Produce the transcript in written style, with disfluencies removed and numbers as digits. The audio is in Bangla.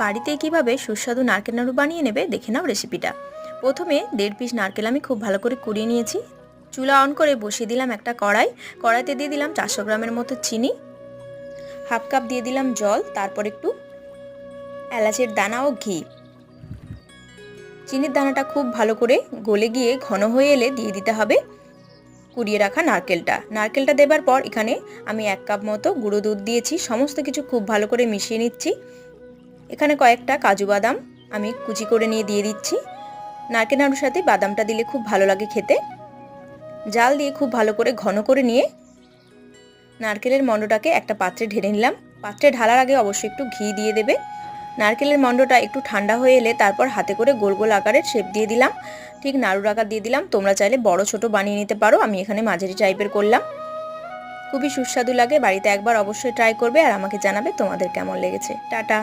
বাড়িতে কিভাবে সুস্বাদু নারকেল নাড়ু বানিয়ে নেবে দেখে নাও রেসিপিটা। প্রথমে 1.5 পিস নারকেল আমি খুব ভালো করে কুড়িয়ে নিয়েছি। চুলা অন করে বসিয়ে দিলাম একটা কড়াইতে দিয়ে দিলাম 400 গ্রামের মতো চিনি, হাফ কাপ দিয়ে দিলাম জল, তারপর একটু এলাচের দানা ও ঘি। চিনির দানাটা খুব ভালো করে গলে গিয়ে ঘন হয়ে এলে দিয়ে দিতে হবে কুড়িয়ে রাখা নারকেলটা দেবার পর এখানে আমি 1 কাপ মতো গুঁড়ো দুধ দিয়েছি। সমস্ত কিছু খুব ভালো করে মিশিয়ে নিচ্ছি। এখানে কয়েকটা কাজু বাদাম আমি কুচি করে নিয়ে দিয়ে দিচ্ছি। নারকেল নাড়ুর সাথে বাদামটা দিলে খুব ভালো লাগে খেতে। জাল দিয়ে খুব ভালো করে ঘন করে নিয়ে নারকেলের মণ্ডটাকে একটা পাত্রে ঢেলে নিলাম। পাত্রে ঢালার আগে অবশ্যই একটু ঘি দিয়ে দেবে। নারকেলের মণ্ডটা একটু ঠান্ডা হয়ে এলে তারপর হাতে করে গোল গোল আকারের শেপ দিয়ে দিলাম, ঠিক নাড়ুর আকার দিয়ে দিলাম। তোমরা চাইলে বড় ছোট বানিয়ে নিতে পারো, আমি এখানে মাঝারি টাইপের করলাম। খুবই সুস্বাদু লাগে, বাড়িতে একবার অবশ্যই ট্রাই করবে আর আমাকে জানাবে তোমাদের কেমন লেগেছে। টাটা।